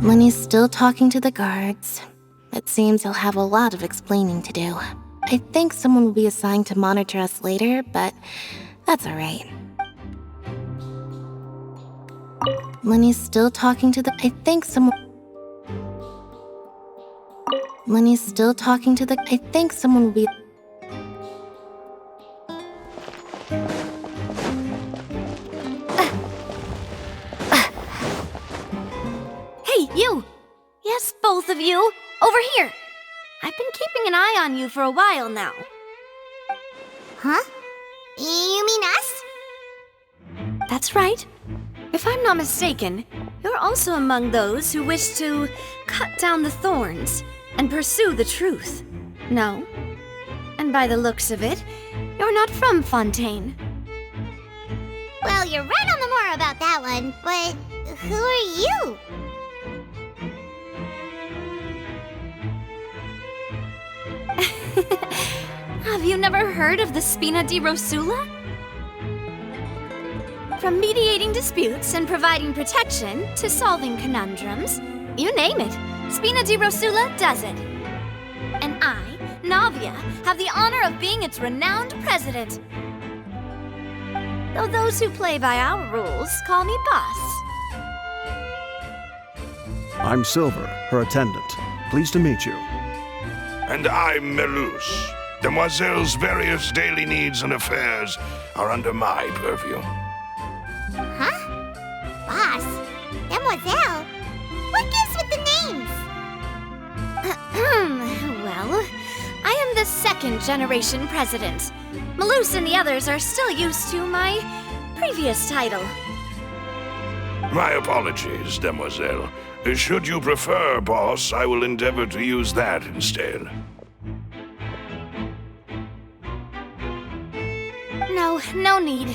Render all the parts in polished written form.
Lenny's still talking to the guards. It seems he'll have a lot of explaining to do. I think someone will be assigned to monitor us later, but that's alright. Lenny's still talking to the... I think someone will be... Hey, you! Yes, both of you! Over here! I've been keeping an eye on you for a while now. Huh? You mean us? That's right. If I'm not mistaken, you're also among those who wish to cut down the thorns and pursue the truth. No? And by the looks of it, you're not from Fontaine. Well, you're right on the more about that one, but who are you? Have you never heard of the Spina di Rosula? From mediating disputes and providing protection to solving conundrums, you name it, Spina di Rosula does it. And I, Navia, have the honor of being its renowned president. Though those who play by our rules call me boss. I'm Silver, her attendant. Pleased to meet you. And I'm Melus. Demoiselle's various daily needs and affairs are under my purview. Huh? Boss? Demoiselle? What gives with the names? Well, I am the second generation president. Melus and the others are still used to my previous title. My apologies, Demoiselle. Should you prefer, boss, I will endeavor to use that instead. No need.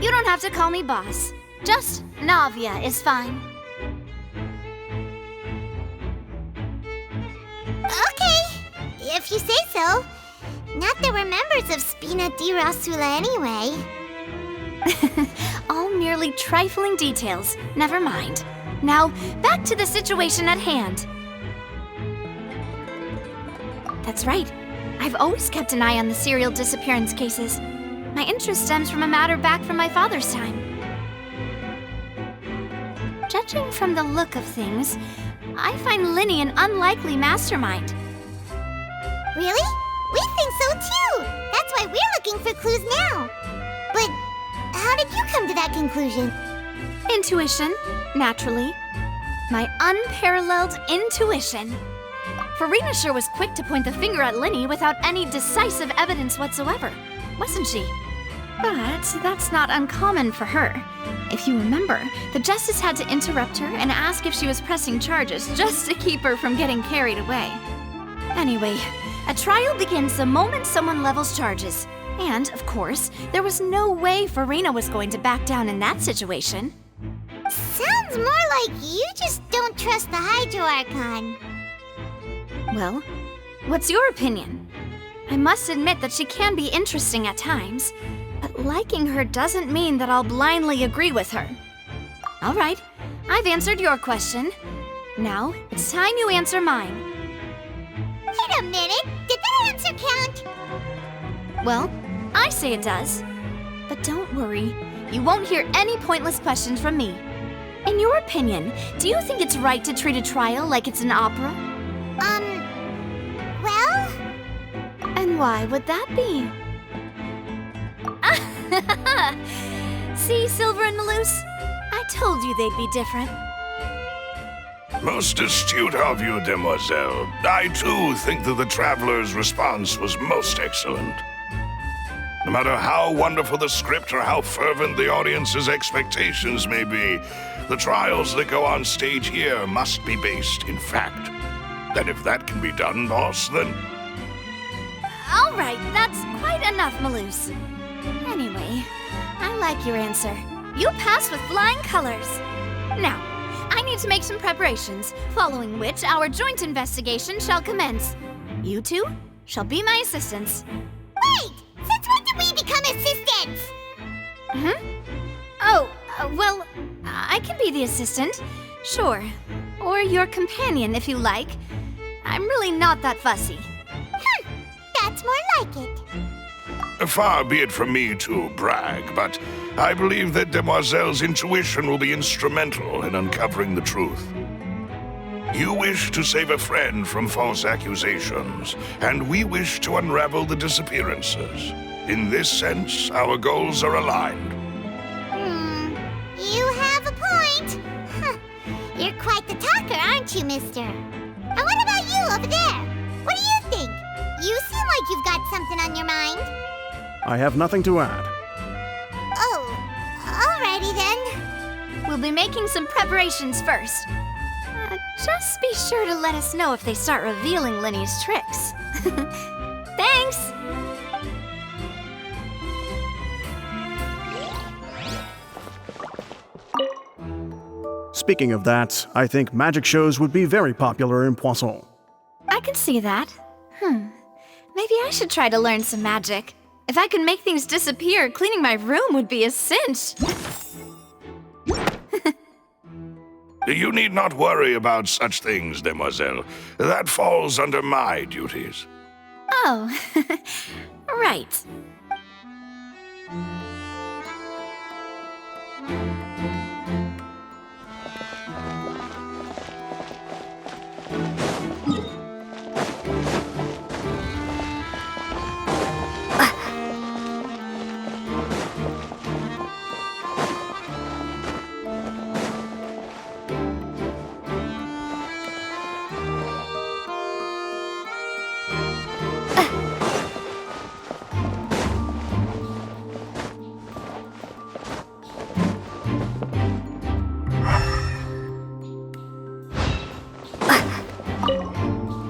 You don't have to call me boss. Just Navia is fine. Okay, if you say so. Not that we're members of Spina di Rosula anyway. All merely trifling details. Never mind. Now, back to the situation at hand. That's right. I've always kept an eye on the serial disappearance cases. My interest stems from a matter back from my father's time. Judging from the look of things, I find Linny an unlikely mastermind. Really? We think so too! That's why we're looking for clues now. But how did you come to that conclusion? Intuition, naturally. My unparalleled intuition. Farina sure was quick to point the finger at Linny without any decisive evidence whatsoever, wasn't she? But that's not uncommon for her. If you remember, the justice had to interrupt her and ask if she was pressing charges just to keep her from getting carried away. Anyway, a trial begins the moment someone levels charges. And, of course, there was no way Farina was going to back down in that situation. Sounds more like you just don't trust the Hydro Archon. Well, what's your opinion? I must admit that she can be interesting at times, but liking her doesn't mean that I'll blindly agree with her. All right, I've answered your question. Now, it's time you answer mine. Wait a minute, did that answer count? Well, I say it does. But don't worry, you won't hear any pointless questions from me. In your opinion, do you think it's right to treat a trial like it's an opera? Well? And why would that be? See, Silver and Melus? I told you they'd be different. Most astute of you, Demoiselle. I, too, think that the Traveler's response was most excellent. No matter how wonderful the script or how fervent the audience's expectations may be, The trials that go on stage here must be based in fact. And if that can be done, boss, then... All right, that's quite enough, Maloose. Anyway, I like your answer. You passed with flying colors. Now, I need to make some preparations, following which our joint investigation shall commence. You two shall be my assistants. Wait! Since when did we become assistants? Oh, well, I can be the assistant, sure. Or your companion, if you like. I'm really not that fussy. That's more like it. Far be it from me to brag, but I believe that Demoiselle's intuition will be instrumental in uncovering the truth. You wish to save a friend from false accusations, and we wish to unravel the disappearances. In this sense, our goals are aligned. You have a point. You're quite the talker, aren't you, mister? And what about you over there? What do you think? You seem like you've got something on your mind. I have nothing to add. Oh, alrighty then. We'll be making some preparations first. Just be sure to let us know if they start revealing Linny's tricks. Thanks! Speaking of that, I think magic shows would be very popular in Poisson. I can see that. Maybe I should try to learn some magic. If I could make things disappear, cleaning my room would be a cinch. You need not worry about such things, Demoiselle. That falls under my duties. Oh, right.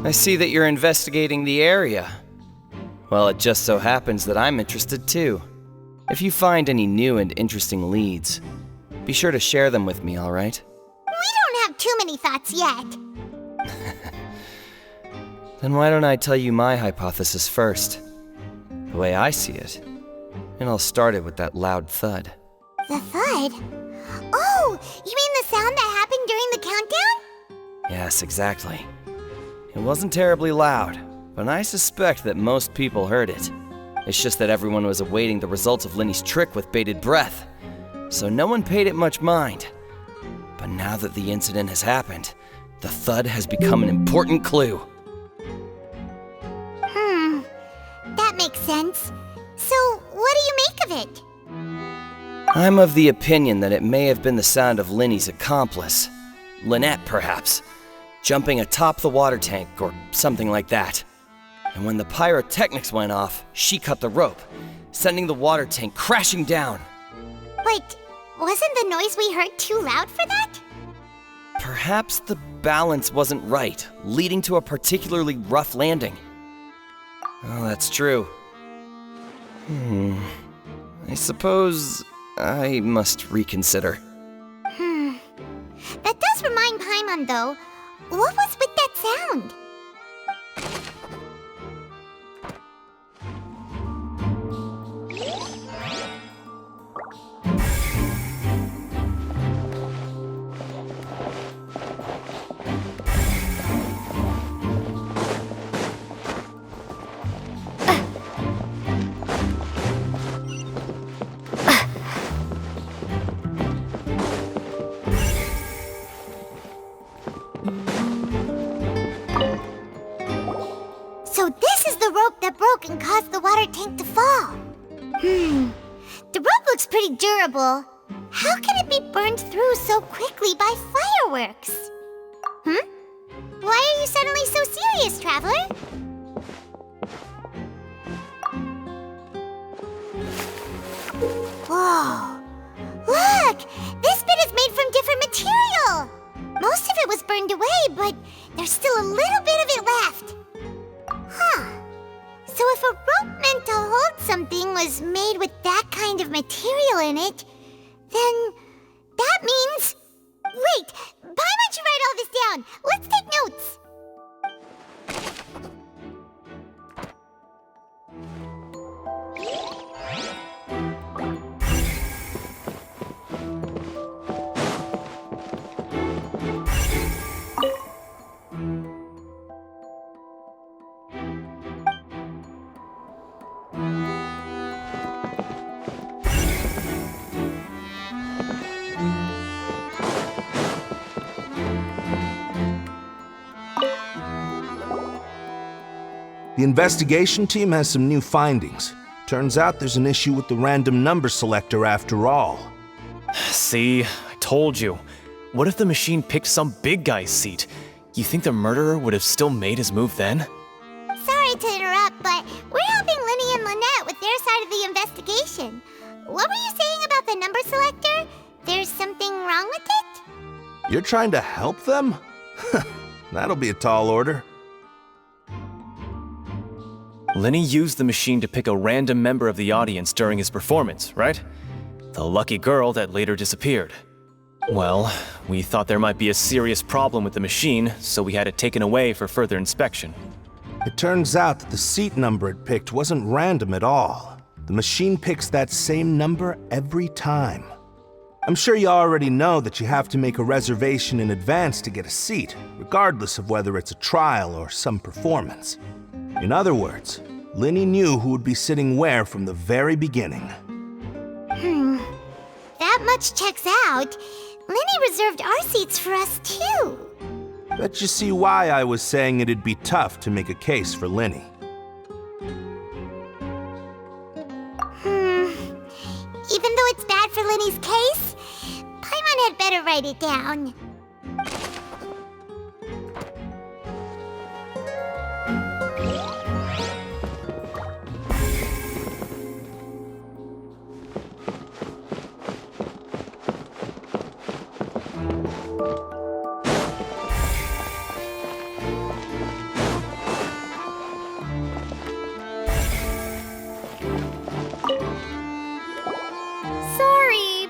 I see that you're investigating the area. Well, it just so happens that I'm interested too. If you find any new and interesting leads, be sure to share them with me, all right? We don't have too many thoughts yet. Then why don't I tell you my hypothesis first? The way I see it. And I'll start it with that loud thud. The thud? Oh, you mean the sound that happened during the countdown? Yes, exactly. It wasn't terribly loud, but I suspect that most people heard it. It's just that everyone was awaiting the results of Linny's trick with bated breath, so no one paid it much mind. But now that the incident has happened, the thud has become an important clue. That makes sense. So, what do you make of it? I'm of the opinion that it may have been the sound of Linny's accomplice, Lynette perhaps, jumping atop the water tank or something like that. And when the pyrotechnics went off, she cut the rope, sending the water tank crashing down. But wasn't the noise we heard too loud for that? Perhaps the balance wasn't right, leading to a particularly rough landing. Oh, that's true. I suppose I must reconsider. That does remind Paimon, though. What was with that sound? So this is the rope that broke and caused the water tank to fall. The rope looks pretty durable. How can it be burned through so quickly by fireworks? Why are you suddenly so serious, Traveler? Whoa! Look! This bit is made from different material! Most of it was burned away, but there's still a little bit of it left. Huh. So if a rope meant to hold something was made with that kind of material in it, then that means... Wait, why don't you write all this down? Let's take notes. The investigation team has some new findings. Turns out there's an issue with the random number selector after all. See, I told you. What if the machine picked some big guy's seat? You think the murderer would have still made his move then? Sorry to interrupt, but we're helping Linny and Lynette with their side of the investigation. What were you saying about the number selector? There's something wrong with it? You're trying to help them? That'll be a tall order. Lenny used the machine to pick a random member of the audience during his performance, right? The lucky girl that later disappeared. Well, we thought there might be a serious problem with the machine, so we had it taken away for further inspection. It turns out that the seat number it picked wasn't random at all. The machine picks that same number every time. I'm sure you already know that you have to make a reservation in advance to get a seat, regardless of whether it's a trial or some performance. In other words, Linny knew who would be sitting where from the very beginning. That much checks out. Linny reserved our seats for us too. Bet you see why I was saying it'd be tough to make a case for Linny. Even though it's bad for Linny's case, Paimon had better write it down.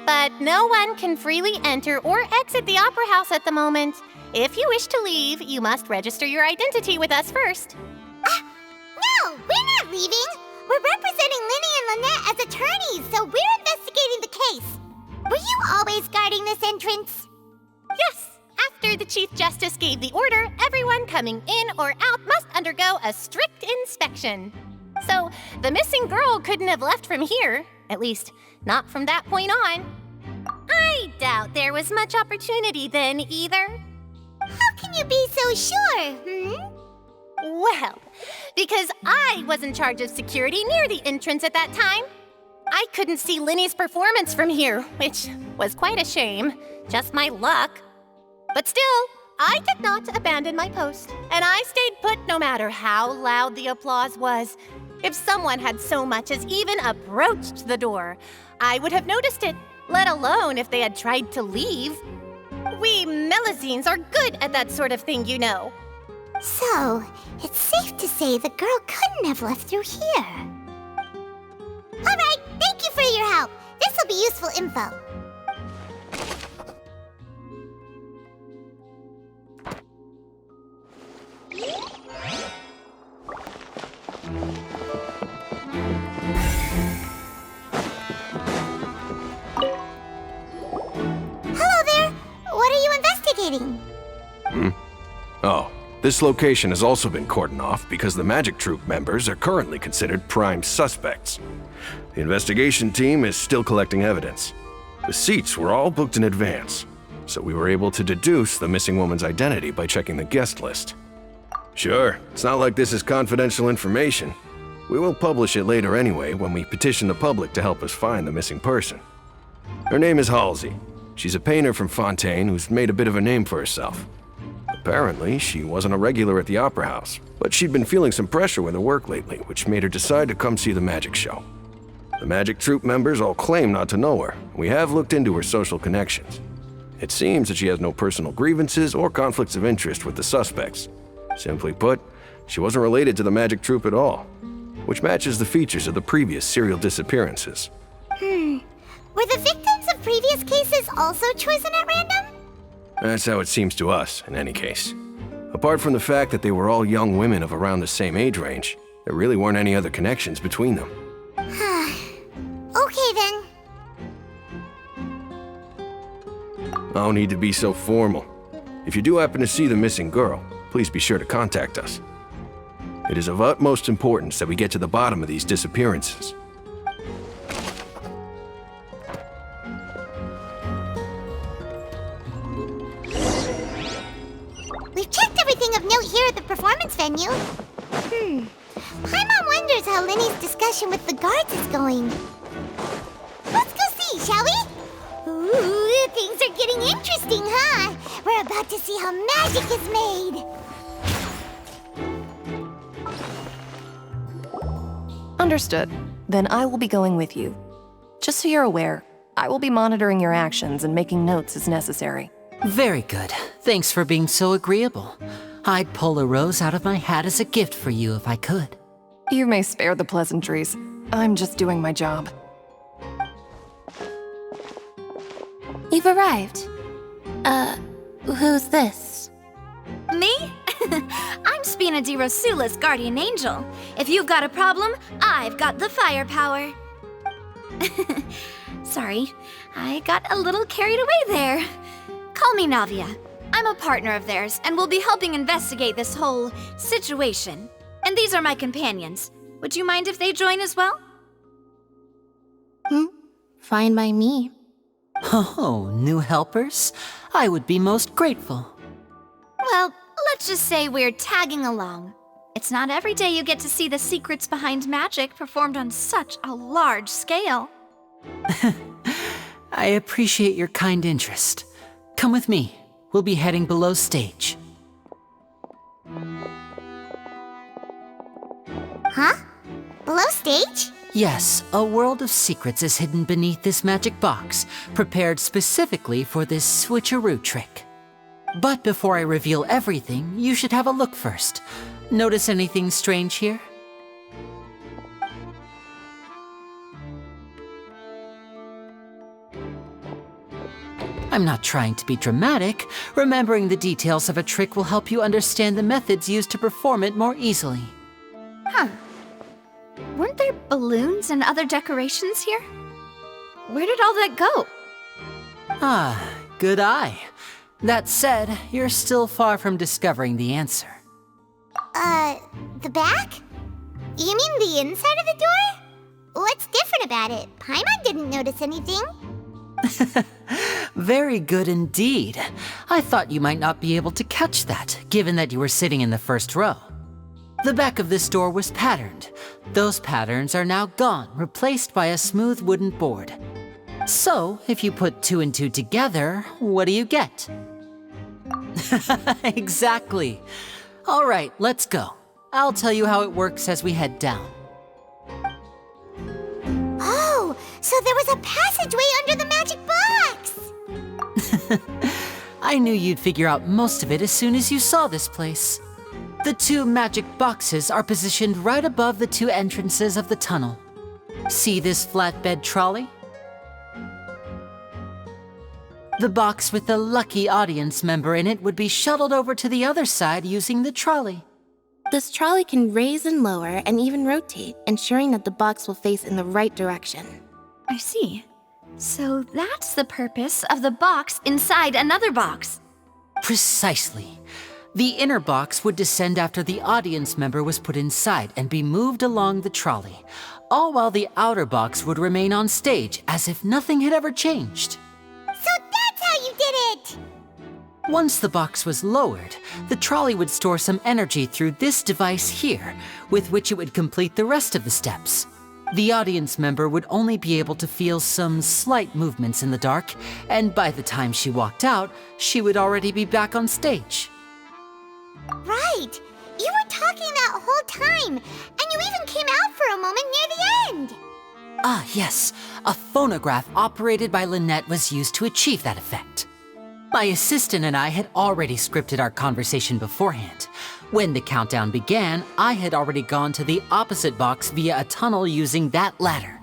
But no one can freely enter or exit the Opera House at the moment. If you wish to leave, you must register your identity with us first. No, we're not leaving. We're representing Linny and Lynette as attorneys, so we're investigating the case. Were you always guarding this entrance? Yes. After the Chief Justice gave the order, everyone coming in or out must undergo a strict inspection. So, the missing girl couldn't have left from here. At least, not from that point on. I doubt there was much opportunity then, either. How can you be so sure, Well, because I was in charge of security near the entrance at that time. I couldn't see Linny's performance from here, which was quite a shame. Just my luck. But still, I did not abandon my post, and I stayed put no matter how loud the applause was. If someone had so much as even approached the door, I would have noticed it, let alone if they had tried to leave. We Melusines are good at that sort of thing, you know. So, it's safe to say the girl couldn't have left through here. All right, thank you for your help. This will be useful info. Hello there. What are you investigating? Oh, this location has also been cordoned off because the Magic Troupe members are currently considered prime suspects. The investigation team is still collecting evidence. The seats were all booked in advance, so we were able to deduce the missing woman's identity by checking the guest list. Sure, it's not like this is confidential information. We will publish it later anyway when we petition the public to help us find the missing person. Her name is Halsey. She's a painter from Fontaine who's made a bit of a name for herself. Apparently, she wasn't a regular at the Opera House, but she'd been feeling some pressure with her work lately, which made her decide to come see the magic show. The Magic Troupe members all claim not to know her. We have looked into her social connections. It seems that she has no personal grievances or conflicts of interest with the suspects. Simply put, she wasn't related to the magic troupe at all, which matches the features of the previous serial disappearances. Were the victims of previous cases also chosen at random? That's how it seems to us, in any case. Apart from the fact that they were all young women of around the same age range, there really weren't any other connections between them. Okay then. No need to be so formal. If you do happen to see the missing girl, please be sure to contact us. It is of utmost importance that we get to the bottom of these disappearances. We've checked everything of note here at the performance venue. Paimon wonders how Lenny's discussion with the guards is going. Let's go see, shall we? Ooh, things are getting interesting, huh? We're about to see how magic is made. Understood. Then I will be going with you. Just so you're aware, I will be monitoring your actions and making notes as necessary. Very good. Thanks for being so agreeable. I'd pull a rose out of my hat as a gift for you if I could. You may spare the pleasantries. I'm just doing my job. You've arrived. Who's this? Me? I'm Spina di Rosula's guardian angel. If you've got a problem, I've got the firepower. Sorry, I got a little carried away there. Call me Navia. I'm a partner of theirs, and will be helping investigate this whole situation. And these are my companions. Would you mind if they join as well? Fine by me. Oh, new helpers? I would be most grateful. Well, let's just say we're tagging along. It's not every day you get to see the secrets behind magic performed on such a large scale. I appreciate your kind interest. Come with me. We'll be heading below stage. Huh? Below stage? Yes, a world of secrets is hidden beneath this magic box, prepared specifically for this switcheroo trick. But before I reveal everything, you should have a look first. Notice anything strange here? I'm not trying to be dramatic. Remembering the details of a trick will help you understand the methods used to perform it more easily. Huh. Weren't there balloons and other decorations here? Where did all that go? Ah, good eye. That said, you're still far from discovering the answer. The back? You mean the inside of the door? What's different about it? Paimon didn't notice anything. Very good indeed. I thought you might not be able to catch that, given that you were sitting in the first row. The back of this door was patterned. Those patterns are now gone, replaced by a smooth wooden board. So, if you put 2 and 2 together, what do you get? Exactly. All right, let's go. I'll tell you how it works as we head down. Oh, so there was a passageway under the magic box! I knew you'd figure out most of it as soon as you saw this place. The 2 magic boxes are positioned right above the 2 entrances of the tunnel. See this flatbed trolley? The box with the lucky audience member in it would be shuttled over to the other side using the trolley. This trolley can raise and lower and even rotate, ensuring that the box will face in the right direction. I see. So that's the purpose of the box inside another box. Precisely. The inner box would descend after the audience member was put inside and be moved along the trolley, all while the outer box would remain on stage as if nothing had ever changed. So that's how you did it! Once the box was lowered, the trolley would store some energy through this device here, with which it would complete the rest of the steps. The audience member would only be able to feel some slight movements in the dark, and by the time she walked out, she would already be back on stage. Right! You were talking that whole time, and you even came out for a moment near the end! Ah, yes. A phonograph operated by Lynette was used to achieve that effect. My assistant and I had already scripted our conversation beforehand. When the countdown began, I had already gone to the opposite box via a tunnel using that ladder.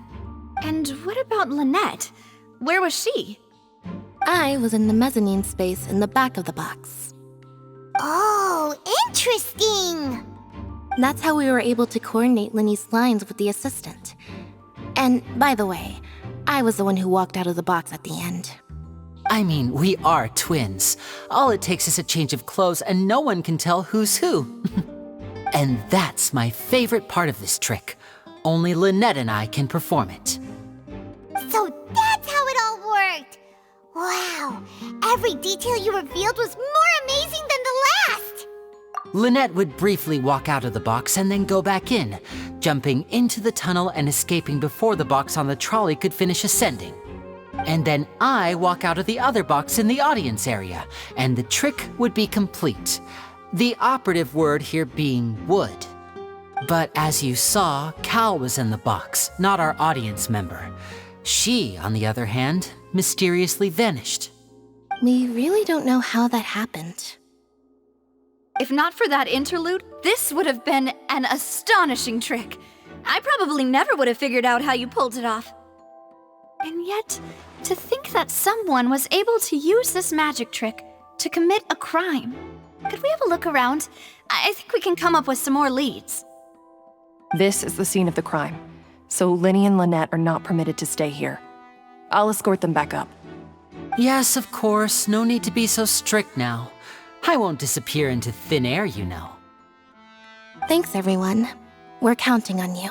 And what about Lynette? Where was she? I was in the mezzanine space in the back of the box. Oh, interesting! That's how we were able to coordinate Linny's lines with the assistant. And by the way, I was the one who walked out of the box at the end. I mean, we are twins. All it takes is a change of clothes and no one can tell who's who. And that's my favorite part of this trick. Only Lynette and I can perform it. So that's how it all worked! Wow, every detail you revealed was more amazing than the last! Lynette would briefly walk out of the box and then go back in, jumping into the tunnel and escaping before the box on the trolley could finish ascending. And then I walk out of the other box in the audience area, and the trick would be complete. The operative word here being would. But as you saw, Cal was in the box, not our audience member. She, on the other hand, mysteriously vanished. We really don't know how that happened. If not for that interlude, this would have been an astonishing trick. I probably never would have figured out how you pulled it off. And yet, to think that someone was able to use this magic trick to commit a crime. Could we have a look around? I think we can come up with some more leads. This is the scene of the crime, so Linny and Lynette are not permitted to stay here. I'll escort them back up. Yes, of course, no need to be so strict now. I won't disappear into thin air, you know. Thanks, everyone. We're counting on you.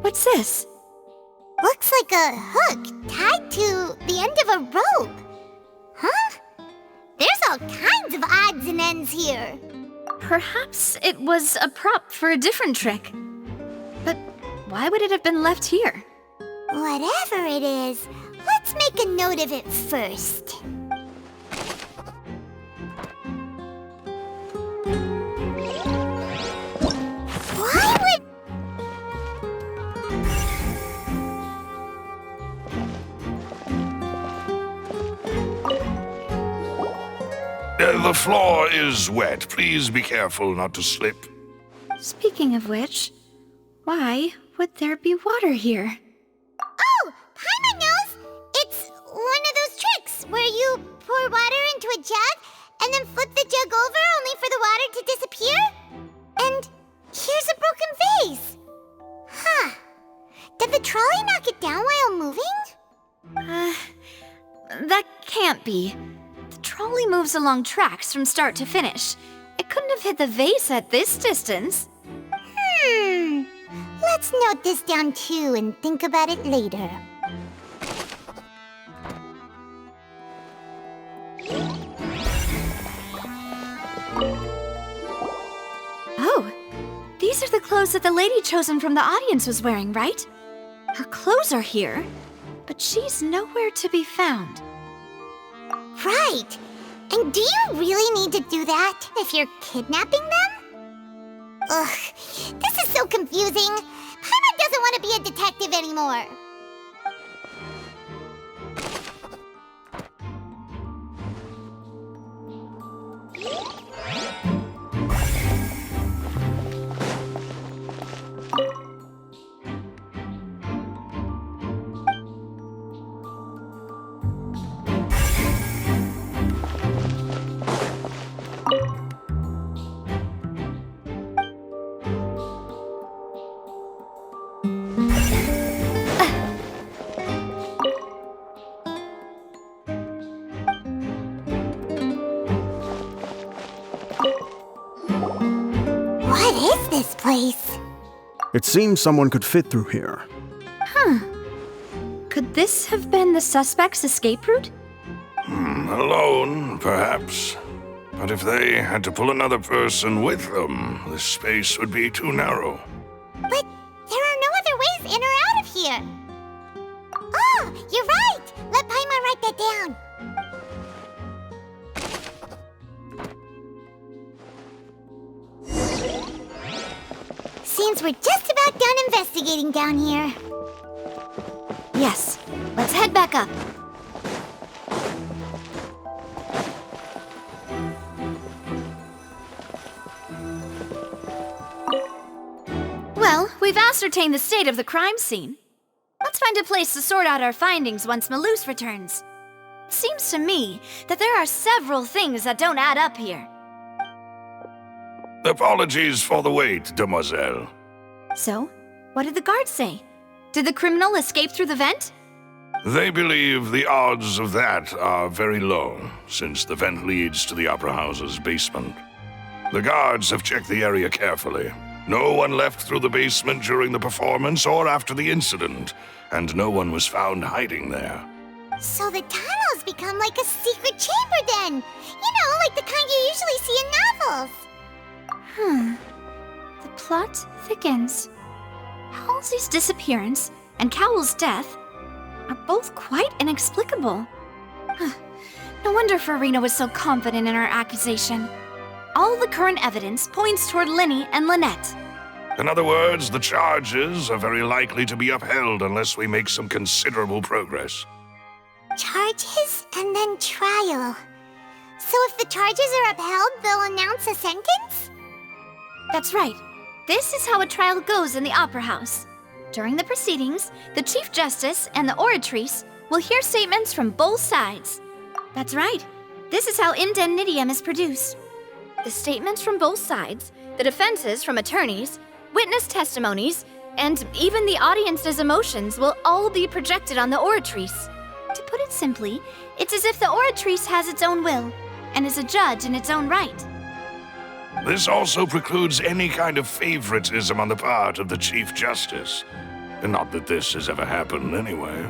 What's this? Looks like a hook tied to the end of a rope. Huh? There's all kinds of odds and ends here. Perhaps it was a prop for a different trick. But why would it have been left here? Whatever it is, let's make a note of it first. Why would... The floor is wet. Please be careful not to slip. Speaking of which, why would there be water here? Oh, Paimon knows! It's one of those tricks where you pour water into a jug and then flip the jug over only for the water to disappear. And here's a broken vase. Huh. Did the trolley knock it down while moving? That can't be. The trolley moves along tracks from start to finish. It couldn't have hit the vase at this distance. Let's note this down too and think about it later. Oh, these are the clothes that the lady chosen from the audience was wearing, right? Her clothes are here, but she's nowhere to be found. Right. And do you really need to do that if you're kidnapping them? Ugh, this is so confusing. Paimon doesn't want to be a detective anymore. What is this place? It seems someone could fit through here. Could this have been the suspect's escape route? Alone, perhaps. But if they had to pull another person with them, the space would be too narrow. But there are no other ways in or out of here. Oh, you're right! Let Paimon write that down. Seems we're just about done investigating down here. Yes. Let's head back up. Well, we've ascertained the state of the crime scene. Let's find a place to sort out our findings once Malus returns. It seems to me that there are several things that don't add up here. Apologies for the wait, demoiselle. So, what did the guards say? Did the criminal escape through the vent? They believe the odds of that are very low, since the vent leads to the Opera House's basement. The guards have checked the area carefully. No one left through the basement during the performance or after the incident, and no one was found hiding there. So the tunnels become like a secret chamber then! You know, like the kind you usually see in novels! The plot thickens. Halsey's disappearance and Cowell's death are both quite inexplicable. No wonder Farina was so confident in her accusation. All the current evidence points toward Linny and Lynette. In other words, the charges are very likely to be upheld unless we make some considerable progress. Charges and then trial. So if the charges are upheld, they'll announce a sentence? That's right. This is how a trial goes in the Opera House. During the proceedings, the Chief Justice and the Oratrice will hear statements from both sides. That's right. This is how indemnitium is produced. The statements from both sides, the defenses from attorneys, witness testimonies, and even the audience's emotions will all be projected on the Oratrice. To put it simply, it's as if the Oratrice has its own will and is a judge in its own right. This also precludes any kind of favoritism on the part of the Chief Justice. Not that this has ever happened anyway.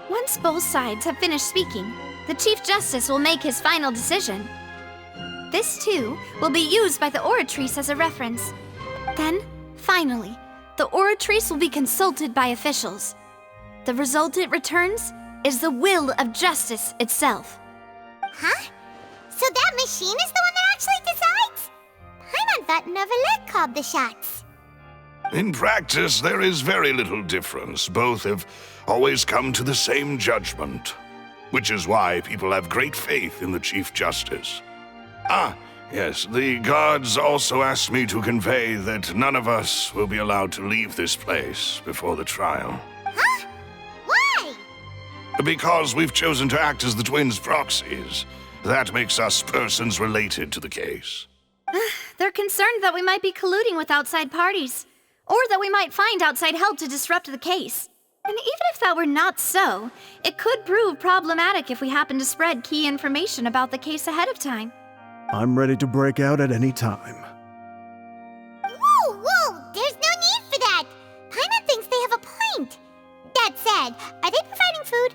Once both sides have finished speaking, the Chief Justice will make his final decision. This, too, will be used by the Oratrice as a reference. Then, finally, the Oratrice will be consulted by officials. The result it returns is the will of justice itself. Huh? So that machine is the one that actually decides? Paimon thought Neuvillette called the shots. In practice, there is very little difference. Both have always come to the same judgment, which is why people have great faith in the Chief Justice. Ah, yes, the guards also asked me to convey that none of us will be allowed to leave this place before the trial. Huh? Why? Because we've chosen to act as the twins' proxies. That makes us persons related to the case. They're concerned that we might be colluding with outside parties, or that we might find outside help to disrupt the case. And even if that were not so, it could prove problematic if we happen to spread key information about the case ahead of time. I'm ready to break out at any time. Whoa! There's no need for that! Paimon thinks they have a point. That said, are they providing food?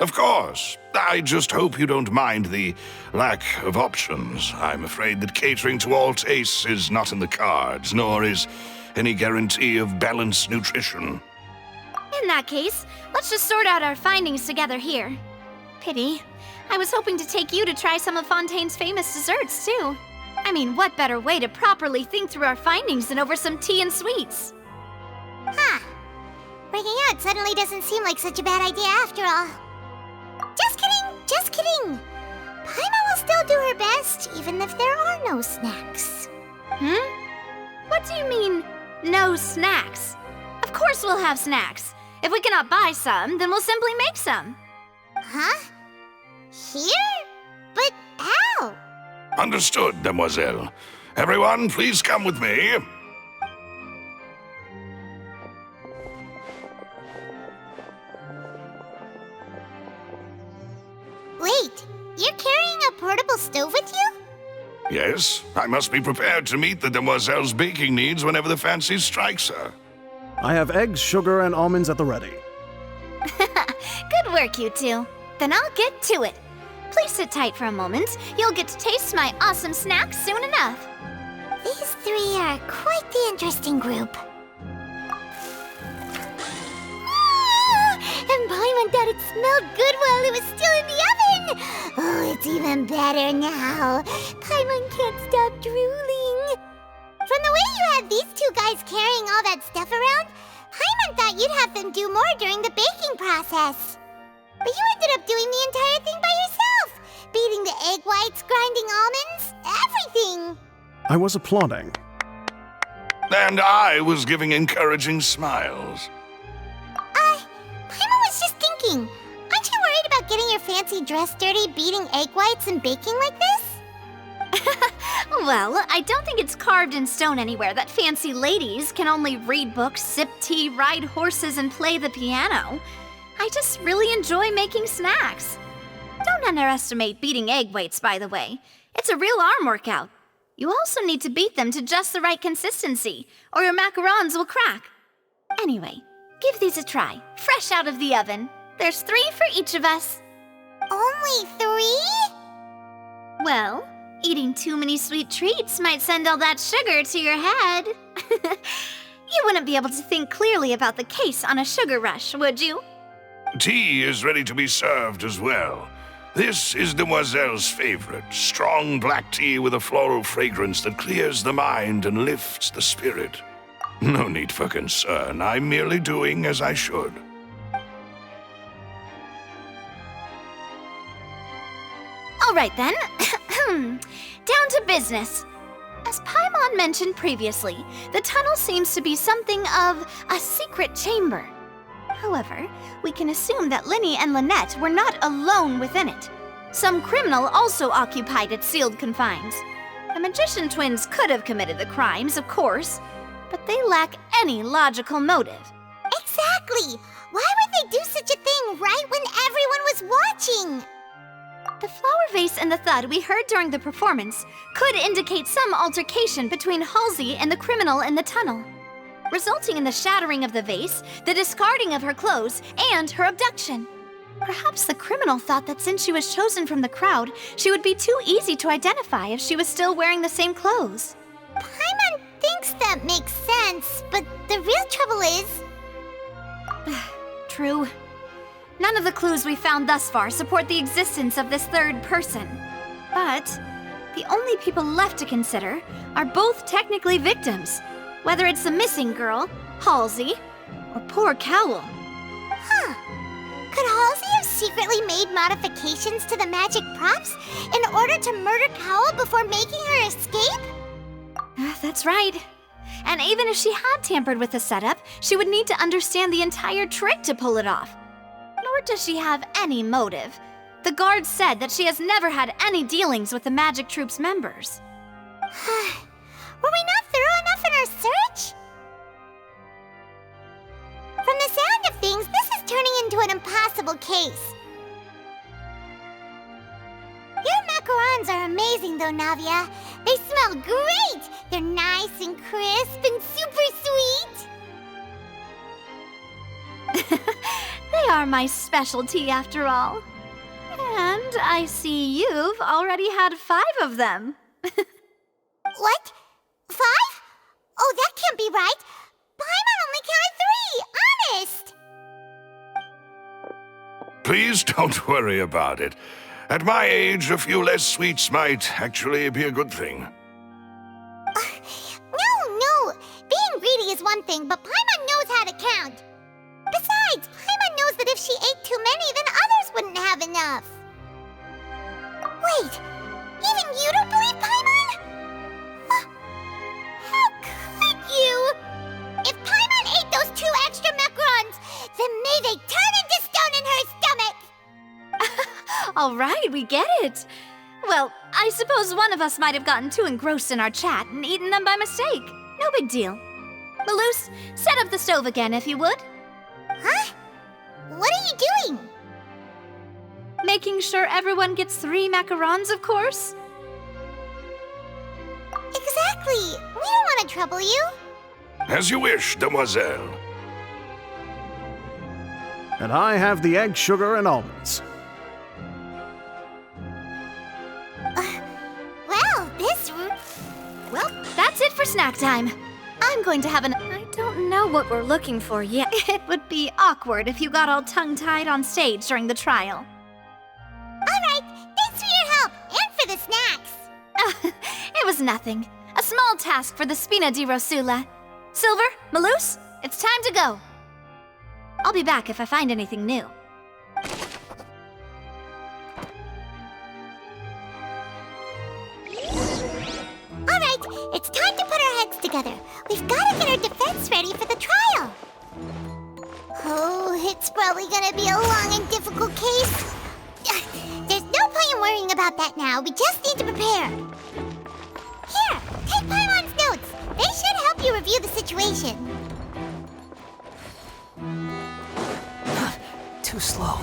Of course. I just hope you don't mind the lack of options. I'm afraid that catering to all tastes is not in the cards, nor is any guarantee of balanced nutrition. In that case, let's just sort out our findings together here. Pity. I was hoping to take you to try some of Fontaine's famous desserts, too. I mean, what better way to properly think through our findings than over some tea and sweets? Huh. Breaking out suddenly doesn't seem like such a bad idea after all. Just kidding! Paimon will still do her best, even if there are no snacks. What do you mean, no snacks? Of course we'll have snacks. If we cannot buy some, then we'll simply make some. Huh? Here? But how? Understood, demoiselle. Everyone, please come with me. Wait, you're carrying a portable stove with you? Yes, I must be prepared to meet the demoiselle's baking needs whenever the fancy strikes her. I have eggs, sugar, and almonds at the ready. Good work, you two. Then I'll get to it. Please sit tight for a moment. You'll get to taste my awesome snacks soon enough. These three are quite the interesting group. And Paimon thought it smelled good while it was still in the oven! Oh, it's even better now. Paimon can't stop drooling. From the way you had these two guys carrying all that stuff around, Paimon thought you'd have them do more during the baking process. But you ended up doing the entire thing by yourself! Beating the egg whites, grinding almonds, everything! I was applauding. And I was giving encouraging smiles. Paimon was just thinking, aren't you worried about getting your fancy dress dirty beating egg whites and baking like this? Well, I don't think it's carved in stone anywhere that fancy ladies can only read books, sip tea, ride horses, and play the piano. I just really enjoy making snacks. Don't underestimate beating egg whites, by the way. It's a real arm workout. You also need to beat them to just the right consistency, or your macarons will crack. Anyway, give these a try, fresh out of the oven. There's 3 for each of us. Only 3? Well, eating too many sweet treats might send all that sugar to your head. You wouldn't be able to think clearly about the case on a sugar rush, would you? Tea is ready to be served as well. This is Demoiselle's favorite, strong black tea with a floral fragrance that clears the mind and lifts the spirit. No need for concern, I'm merely doing as I should. All right then, down to business. As Paimon mentioned previously, the tunnel seems to be something of a secret chamber. However, we can assume that Linny and Lynette were not alone within it. Some criminal also occupied its sealed confines. The magician twins could have committed the crimes, of course, but they lack any logical motive. Exactly! Why would they do such a thing right when everyone was watching? The flower vase and the thud we heard during the performance could indicate some altercation between Halsey and the criminal in the tunnel, resulting in the shattering of the vase, the discarding of her clothes, and her abduction. Perhaps the criminal thought that since she was chosen from the crowd, she would be too easy to identify if she was still wearing the same clothes. Paimon thinks that makes sense, but the real trouble is... True. None of the clues we found thus far support the existence of this third person. But the only people left to consider are both technically victims, whether it's the missing girl, Halsey, or poor Cowl. Huh. Could Halsey have secretly made modifications to the magic props in order to murder Cowl before making her escape? That's right. And even if she had tampered with the setup, she would need to understand the entire trick to pull it off. Nor does she have any motive. The guard said that she has never had any dealings with the Magic Troop's members. Were we not thorough enough in our search? From the sound of things, this is turning into an impossible case. Your macarons are amazing though, Navia. They smell great! They're nice and crisp and super sweet! They are my specialty after all. And I see you've already had 5 of them. What? 5? Oh, that can't be right. Paimon only counted 3, honest! Please don't worry about it. At my age, a few less sweets might actually be a good thing. No. Being greedy is one thing, but Paimon knows how to count. Besides, Paimon knows that if she ate too many, then others wouldn't have enough. Wait, even you don't believe Paimon? How could you? If Paimon ate those 2 extra macarons, then may they turn into stone in her stomach! All right, we get it. Well, I suppose one of us might have gotten too engrossed in our chat and eaten them by mistake. No big deal. Malus, set up the stove again if you would. Huh? What are you doing? Making sure everyone gets 3 macarons, of course. Exactly! We don't want to trouble you. As you wish, demoiselle. And I have the egg, sugar, and almonds. Well, that's it for snack time. I'm going to have an... I don't know what we're looking for yet. It would be awkward if you got all tongue-tied on stage during the trial. Alright, thanks for your help, and for the snacks. It was nothing. A small task for the Spina di Rosula. Silver, Maloose, it's time to go. I'll be back if I find anything new. Alright, it's time to put our heads together. We've got to get our defense ready for the trial. Oh, it's probably gonna be a long and difficult case. There's no point in worrying about that now. We just need to prepare. Here, take Paimon's notes. They should help you review the situation. Too slow.